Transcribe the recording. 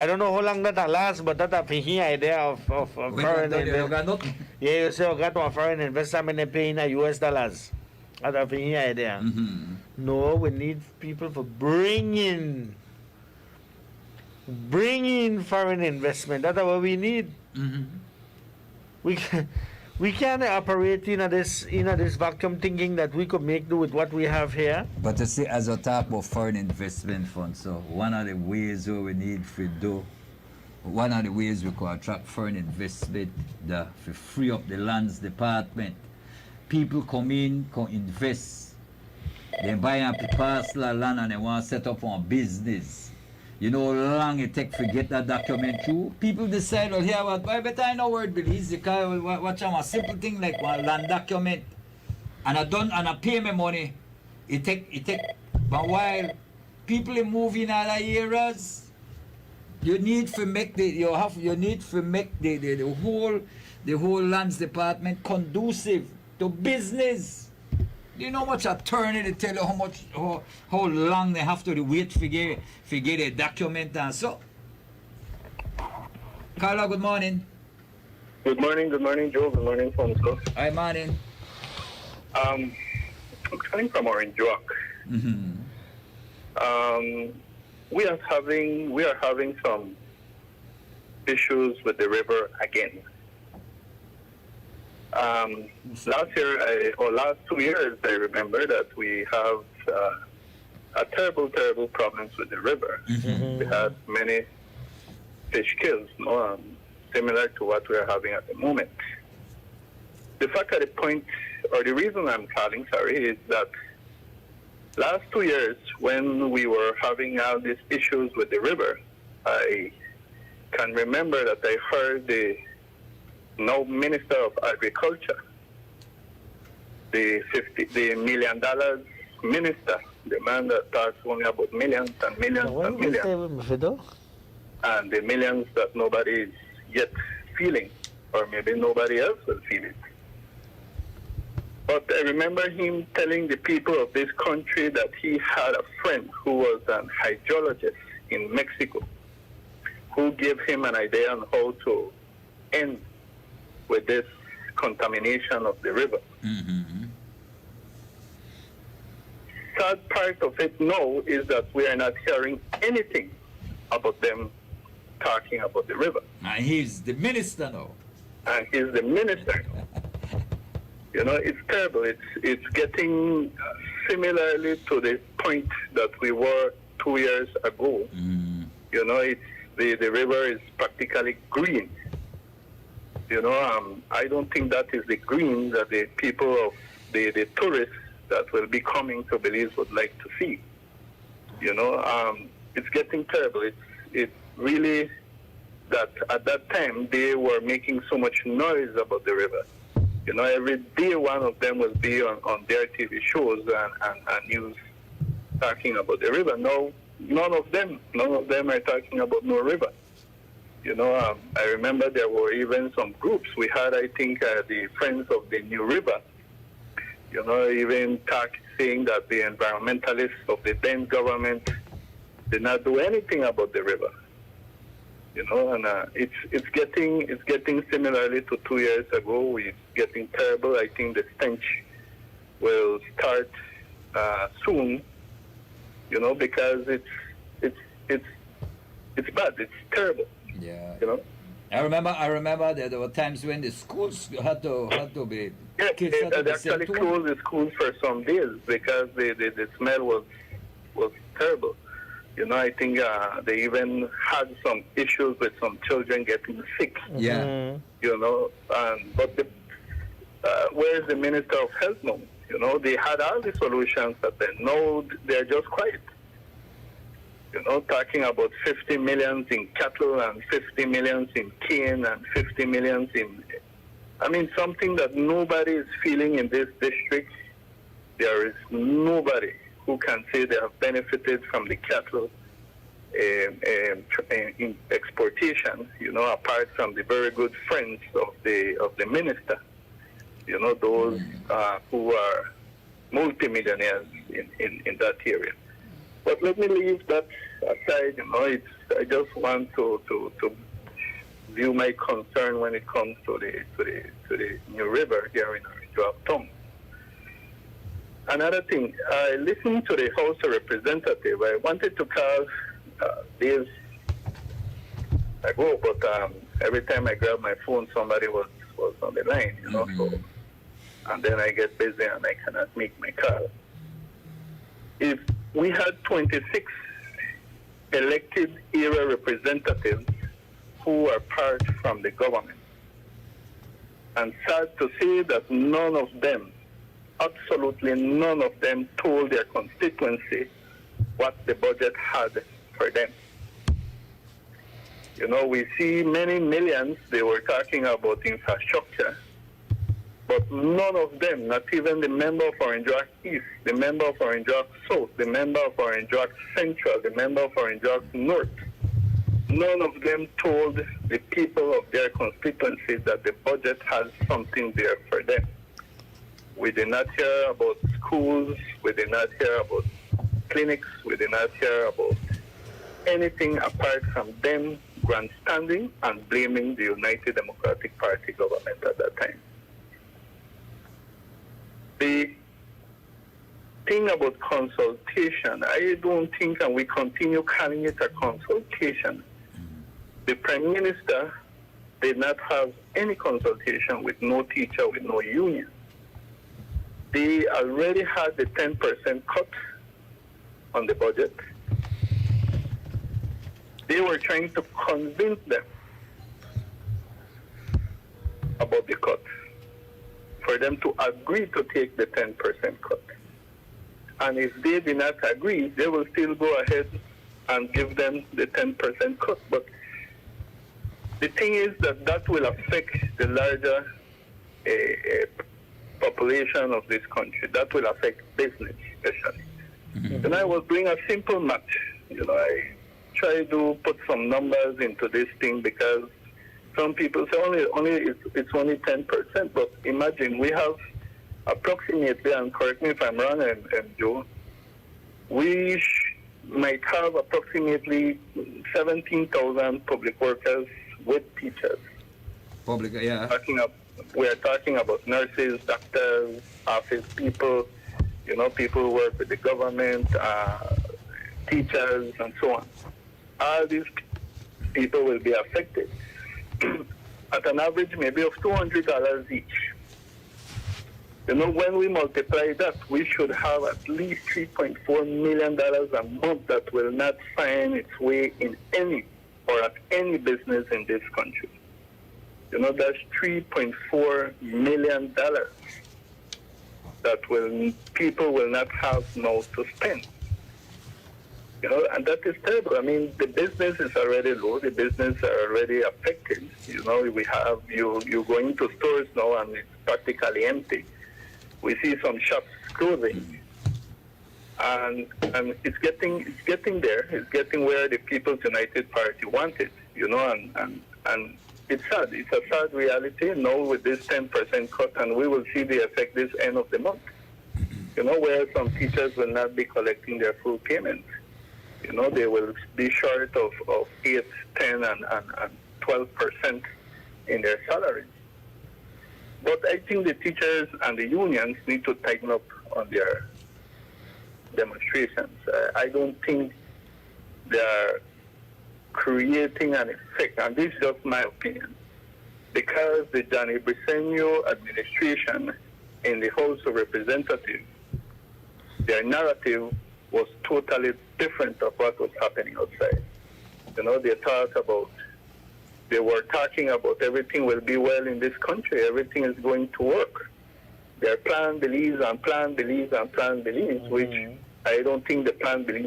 I don't know how long that lasts, but that a here idea of When foreign you investment. got nothing. Yeah, you say you got one foreign investment and paying in US dollars. That a here idea. Mm-hmm. No, we need people for bringing foreign investment. That's what we need. Mm-hmm. We can, we can't operate in this vacuum thinking that we could make do with what we have here. But you see, as we talk about foreign investment funds, so one of the ways where we need to do, one of the ways we could attract foreign investment, to free up the lands department. People come in, come invest. They buy a parcel of land and they want to set up a business. You know how long it take to get that document through? People decide, well, here, what, by better I know where it believes, because watch a simple thing like one land document, and I pay me money. It take a while. People are moving out of areas. You need to make the whole lands department conducive to business. You know how much attorney they tell you how long they have to wait to get a document and so. Carla, good morning. Good morning, Joe. Good morning, Fonso. Hi, morning. I'm calling from Orange Walk. Mm-hmm. We are having some issues with the river again. Last 2 years, I remember that we have a terrible problems with the river. Mm-hmm. We had many fish kills, similar to what we are having at the moment. The fact at the point, or the reason I'm calling, is that last 2 years when we were having all these issues with the river, I can remember that I heard the now Minister of Agriculture, the $50 million minister, the man that talks only about millions and millions and millions, and the millions that nobody is yet feeling, or maybe nobody else will feel it. But I remember him telling the people of this country that he had a friend who was an hydrologist in Mexico, who gave him an idea on how to end with this contamination of the river. Mm-hmm. Sad part of it now is that we are not hearing anything about them talking about the river. And he's the minister now. And he's the minister. You know, it's terrible. It's getting similarly to the point that we were 2 years ago. Mm-hmm. You know, the river is practically green. You know, I don't think that is the green that the people of the tourists that will be coming to Belize would like to see. You know, it's getting terrible. It's really that at that time they were making so much noise about the river. You know, every day one of them will be on their TV shows and news talking about the river. No, none of them are talking about no river. You know, I remember there were even some groups. We had, I think, the Friends of the New River, you know, even saying that the environmentalists of the then government did not do anything about the river. You know, and it's getting similarly to 2 years ago. It's getting terrible. I think the stench will start soon. You know, because it's bad. It's terrible. Yeah. You know. I remember that there were times when the schools had to be. Yeah, kids had to they be sent actually to. closed the schools for some days because the smell was terrible. You know, I think they even had some issues with some children getting sick. Yeah. You know, but where is the Minister of Health now? You know, they had all the solutions, but then no, they're just quiet. You know, talking about 50 million in cattle and 50 million in cane and 50 million in... I mean, something that nobody is feeling in this district. There is nobody who can say they have benefited from the cattle in exportation, you know, apart from the very good friends of the minister. You know, those who are multimillionaires in that area. But let me leave that aside. You know, I just want to view my concern when it comes to the New River here in Joabtown. Another thing, I listened to the House of Representatives. I wanted to call days ago, but every time I grab my phone, somebody was on the line, you know. So, and then I get busy and I cannot make my call. If we had 26 elected area representatives who are part from the government, and sad to say that none of them, absolutely none of them, told their constituency what the budget had for them. You know, we see many millions, they were talking about infrastructure, but none of them, not even the member of Orange Rock East, the member of Orange Rock South, the member of Orange Rock Central, the member of Orange Rock North, none of them told the people of their constituencies that the budget has something there for them. We did not hear about schools, we did not hear about clinics, we did not hear about anything apart from them grandstanding and blaming the United Democratic Party government at that time. The thing about consultation, I don't think, and we continue calling it a consultation, the Prime Minister did not have any consultation with no teacher, with no union. They already had the 10% cut on the budget. They were trying to convince them about the cut, for them to agree to take the 10% cut. And if they did not agree, they will still go ahead and give them the 10% cut. But the thing is that will affect the larger population of this country. That will affect business, especially. And I was doing a simple math. You know, I try to put some numbers into this thing because some people say it's only 10%. But imagine we have approximately, and correct me if I'm wrong, and Joe, we might have approximately 17,000 public workers with teachers. Public, yeah. We are talking about nurses, doctors, office people, you know, people who work with the government, teachers, and so on. All these people will be affected at an average maybe of $200 each. You know, when we multiply that, we should have at least $3.4 million a month that will not find its way in any or at any business in this country. You know, that's $3.4 million that people will not have now to spend. You know, and that is terrible. I mean, the business is already low. The business are already affected. You know, we have you go into stores now and it's practically empty. We see some shops closing, and it's getting there. It's getting where the People's United Party wanted. You know, and it's sad. It's a sad reality now with this 10% cut, and we will see the effect this end of the month. You know, where some teachers will not be collecting their full payment. You know, they will be short of 8, 10, and 12% in their salaries. But I think the teachers and the unions need to tighten up on their demonstrations. I don't think they are creating an effect, and this is just my opinion, because the Johnny Briceño administration in the House of Representatives, their narrative was totally different of what was happening outside. You know, they were talking about everything will be well in this country, everything is going to work. Their plan believes and plan believes and plan believes, which I don't think the plan believes